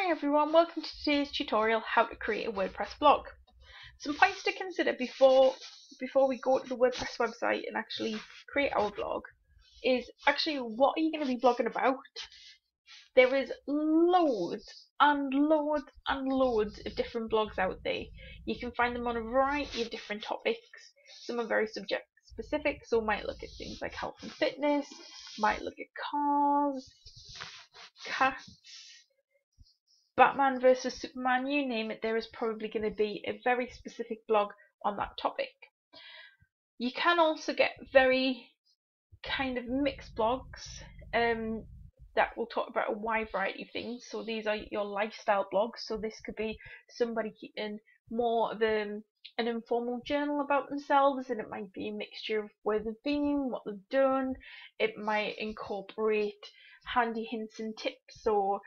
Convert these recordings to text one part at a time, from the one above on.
Hi everyone, welcome to today's tutorial how to create a WordPress blog. Some points to consider before we go to the WordPress website and actually create our blog is actually what are you going to be blogging about? There is loads and loads and loads of different blogs out there. You can find them on a variety of different topics. Some are very subject specific, so might look at things like health and fitness, might look at cars, cats, Batman versus Superman, you name it, there is probably going to be a very specific blog on that topic. You can also get very kind of mixed blogs that will talk about a wide variety of things. So these are your lifestyle blogs. So this could be somebody keeping more of an informal journal about themselves, and it might be a mixture of where they've been, what they've done. It might incorporate handy hints and tips or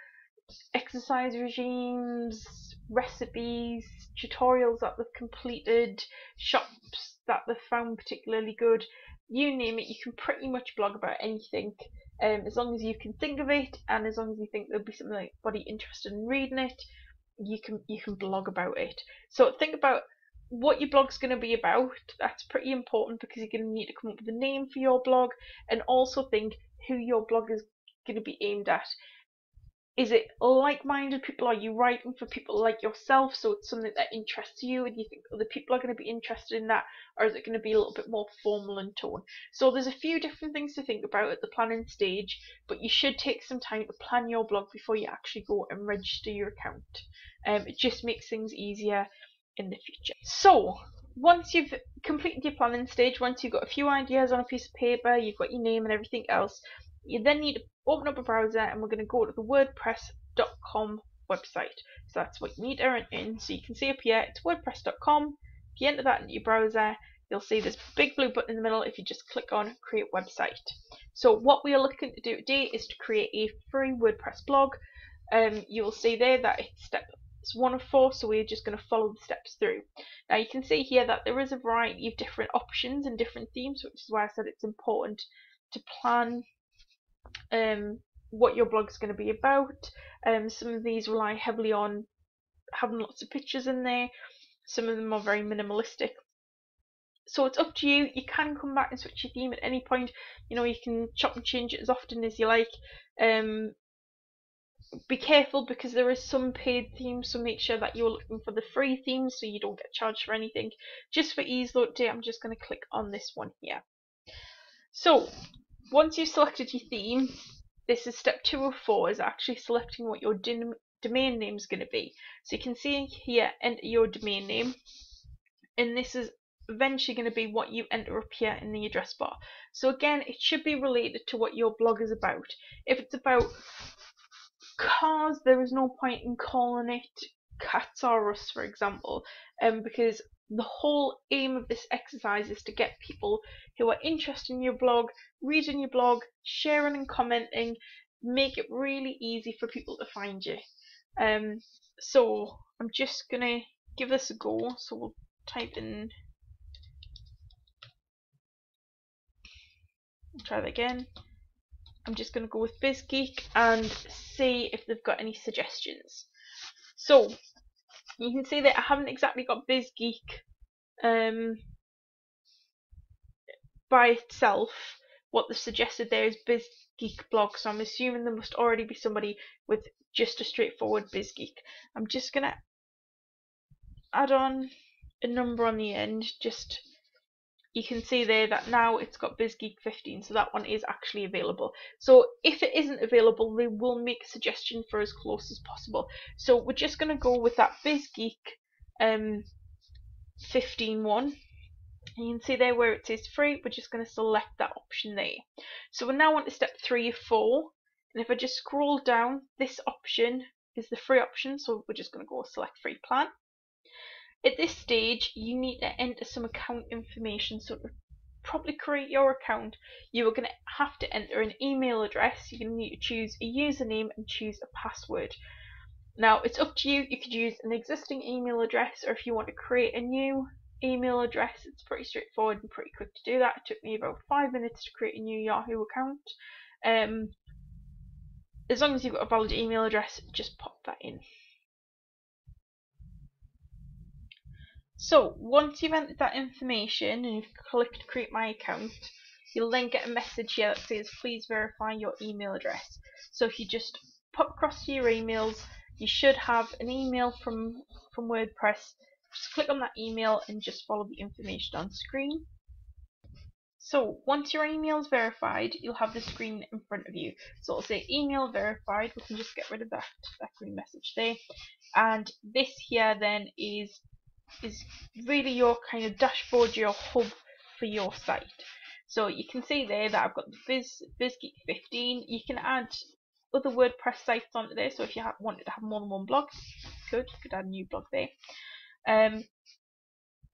exercise regimes, recipes, tutorials that they've completed, shops that they've found particularly good. You name it, you can pretty much blog about anything, as long as you can think of it, and as long as you think there'll be somebody interested in reading it, you can blog about it. So think about what your blog's going to be about. That's pretty important because you're going to need to come up with a name for your blog, and also think who your blog is going to be aimed at. Is it like-minded people? Are you writing for people like yourself, so it's something that interests you and you think other people are going to be interested in that, or is it going to be a little bit more formal in tone? So there's a few different things to think about at the planning stage, but you should take some time to plan your blog before you actually go and register your account. It just makes things easier in the future. So once you've completed your planning stage, once you've got a few ideas on a piece of paper, you've got your name and everything else, you then need to open up a browser, and we're going to go to the wordpress.com website. So that's what you need to enter in. So you can see up here, it's wordpress.com. If you enter that into your browser, you'll see this big blue button in the middle if you just click on create website. So what we are looking to do today is to create a free WordPress blog. You'll see there that it's steps 1 of 4, so we're just going to follow the steps through. Now you can see here that there is a variety of different options and different themes, which is why I said it's important to plan what your blog is going to be about. Some of these rely heavily on having lots of pictures in there. Some of them are very minimalistic. So it's up to you. You can come back and switch your theme at any point. You know, you can chop and change it as often as you like. Be careful because there is some paid themes, so make sure that you're looking for the free themes so you don't get charged for anything. Just for ease though today, I'm just going to click on this one here. So once you've selected your theme, this is step 2 of 4, is actually selecting what your domain name is going to be. So you can see here, enter your domain name, and this is eventually going to be what you enter up here in the address bar. So again, it should be related to what your blog is about. If it's about cars, there is no point in calling it Cats R Us, for example, because the whole aim of this exercise is to get people who are interested in your blog, reading your blog, sharing and commenting, make it really easy for people to find you. So I'm just going to give this a go. So we'll type in, try that again. I'm just going to go with BizGeek and see if they've got any suggestions. So you can see that I haven't exactly got BizGeek by itself. What they've suggested there is BizGeek blog, so I'm assuming there must already be somebody with just a straightforward BizGeek. I'm just going to add on a number on the end. Just, you can see there that now it's got BizGeek 15, so that one is actually available. So if it isn't available, they will make a suggestion for as close as possible. So we're just going to go with that BizGeek 15 one. And you can see there where it says free, we're just going to select that option there. So we're now on to step 3 of 4, and if I just scroll down, this option is the free option, so we're just going to go select free plan. At this stage, you need to enter some account information. So to properly create your account, you are going to have to enter an email address. You're going to need to choose a username and choose a password. Now it's up to you. You could use an existing email address, or if you want to create a new email address, it's pretty straightforward and pretty quick to do that. It took me about 5 minutes to create a new Yahoo account. as long as you've got a valid email address, just pop that in. So once you've entered that information and you've clicked create my account, you'll then get a message here that says please verify your email address. So if you just pop across to your emails, you should have an email from WordPress. Just click on that email and just follow the information on screen. So once your email is verified, you'll have the screen in front of you. So it'll say email verified. We can just get rid of that green message there. And this here then is really your kind of dashboard, your hub for your site. So you can see there that I've got the BizGeek 15. You can add other WordPress sites onto there. So if you wanted to have more than one blog, you could add a new blog there.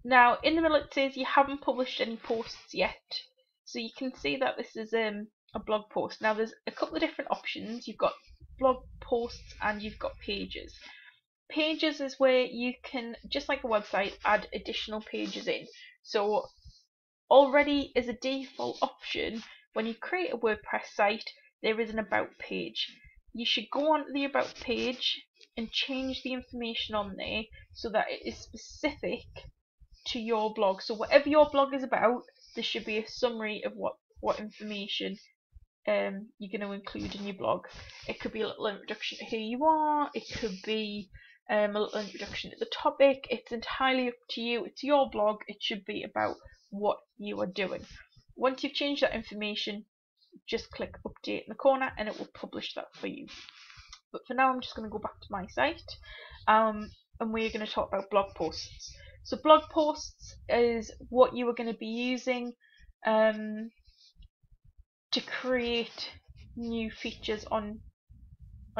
Now in the middle it says you haven't published any posts yet. So you can see that this is a blog post. Now there's a couple of different options. You've got blog posts and you've got pages. Pages is where you can, just like a website, add additional pages in. So already as a default option, when you create a WordPress site, there is an about page. You should go onto the about page and change the information on there so that it is specific to your blog. So whatever your blog is about, there should be a summary of what information you're going to include in your blog. It could be a little introduction to who you are, it could be a little introduction to the topic. It's entirely up to you. It's your blog. It should be about what you are doing. Once you've changed that information, just click update in the corner and it will publish that for you. But for now I'm just going to go back to my site and we're going to talk about blog posts. So blog posts is what you are going to be using to create new features on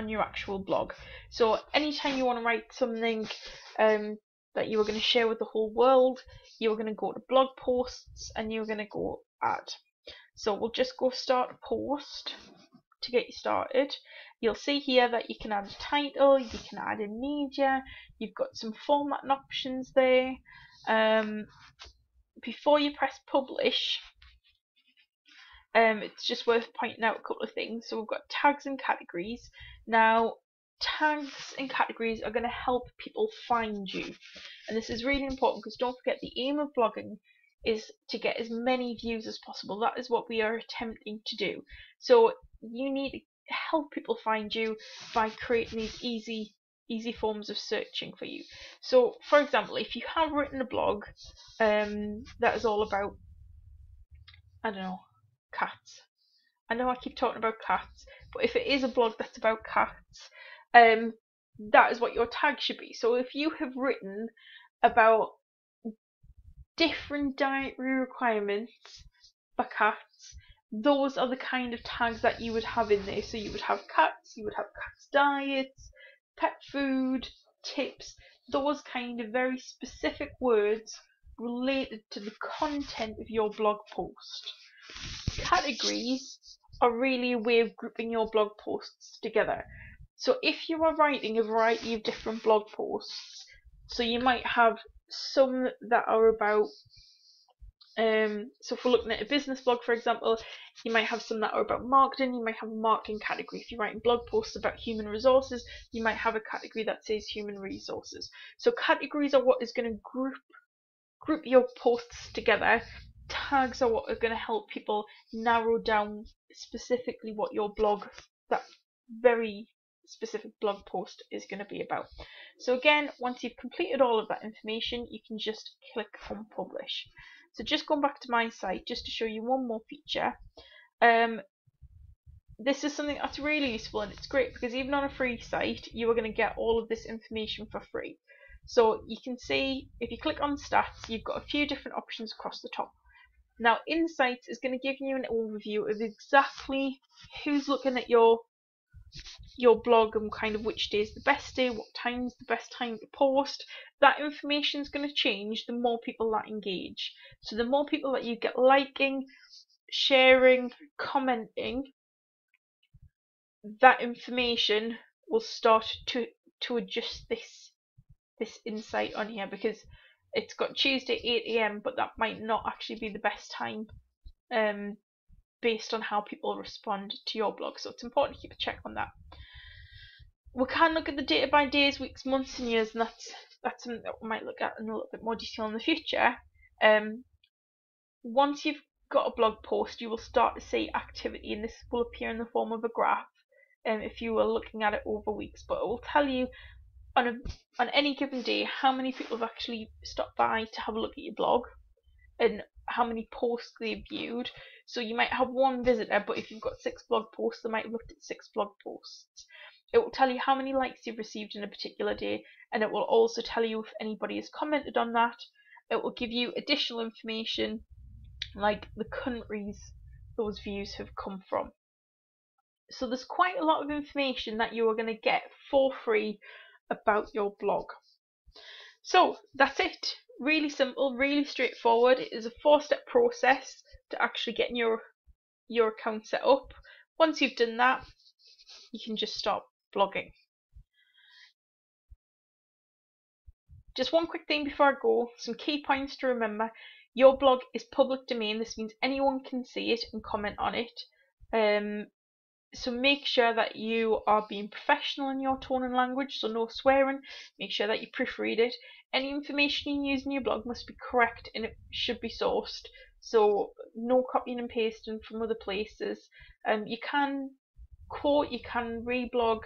your actual blog. So anytime you want to write something that you are going to share with the whole world, you are going to go to blog posts and you're going to go add. So we'll just go start a post to get you started. You'll see here that you can add a title, you can add in media, you've got some formatting options there. Before you press publish, it's just worth pointing out a couple of things. So we've got tags and categories. Now tags and categories are going to help people find you, and this is really important because don't forget the aim of blogging is to get as many views as possible. That is what we are attempting to do. So you need to help people find you by creating these easy forms of searching for you. So for example, if you have written a blog that is all about, I don't know, cats. I know I keep talking about cats, but if it is a blog that's about cats, that is what your tag should be. So if you have written about different dietary requirements for cats, those are the kind of tags that you would have in there. So you would have cats, you would have cats diets, pet food, tips, those kind of very specific words related to the content of your blog post. Categories are really a way of grouping your blog posts together. So if you are writing a variety of different blog posts, so you might have some that are about, so if we're looking at a business blog for example, you might have some that are about marketing, you might have a marketing category. If you're writing blog posts about human resources, you might have a category that says human resources. So categories are what is going to group your posts together. Tags are what are going to help people narrow down specifically what your blog, that very specific blog post, is going to be about. So again, once you've completed all of that information, you can just click on publish. So just going back to my site just to show you one more feature. This is something that's really useful and it's great because even on a free site you are going to get all of this information for free. So you can see if you click on stats, you've got a few different options across the top. Now Insights is going to give you an overview of exactly who's looking at your blog and kind of which day is the best day, what time's the best time to post. That information is going to change the more people that engage. So the more people that you get liking, sharing, commenting, that information will start to adjust this insight on here, because it's got Tuesday 8 AM, but that might not actually be the best time based on how people respond to your blog. So it's important to keep a check on that. We can look at the data by days, weeks, months and years, and that's something that we might look at in a little bit more detail in the future. Once you've got a blog post, you will start to see activity, and this will appear in the form of a graph if you were looking at it over weeks, but it will tell you on any given day how many people have actually stopped by to have a look at your blog and how many posts they've viewed. So you might have one visitor, but if you've got 6 blog posts, they might have looked at 6 blog posts. It will tell you how many likes you've received in a particular day, and it will also tell you if anybody has commented on that. It will give you additional information like the countries those views have come from. So there's quite a lot of information that you are going to get for free about your blog. So that's it. Really simple, really straightforward. It is a 4-step process to actually getting your account set up. Once you've done that, you can just start blogging. Just one quick thing before I go, some key points to remember. Your blog is public domain. This means anyone can see it and comment on it. So make sure that you are being professional in your tone and language, so no swearing. Make sure that you proofread it. Any information you use in your blog must be correct and it should be sourced, so no copying and pasting from other places. You can quote, you can reblog.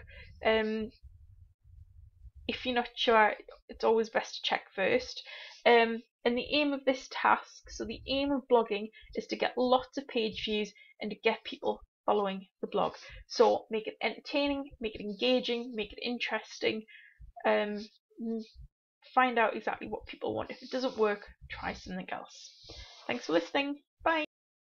If you're not sure, it's always best to check first. And the aim of this task, so the aim of blogging, is to get lots of page views and to get people following the blog. So make it entertaining, make it engaging, make it interesting. Find out exactly what people want. If it doesn't work, try something else. Thanks for listening.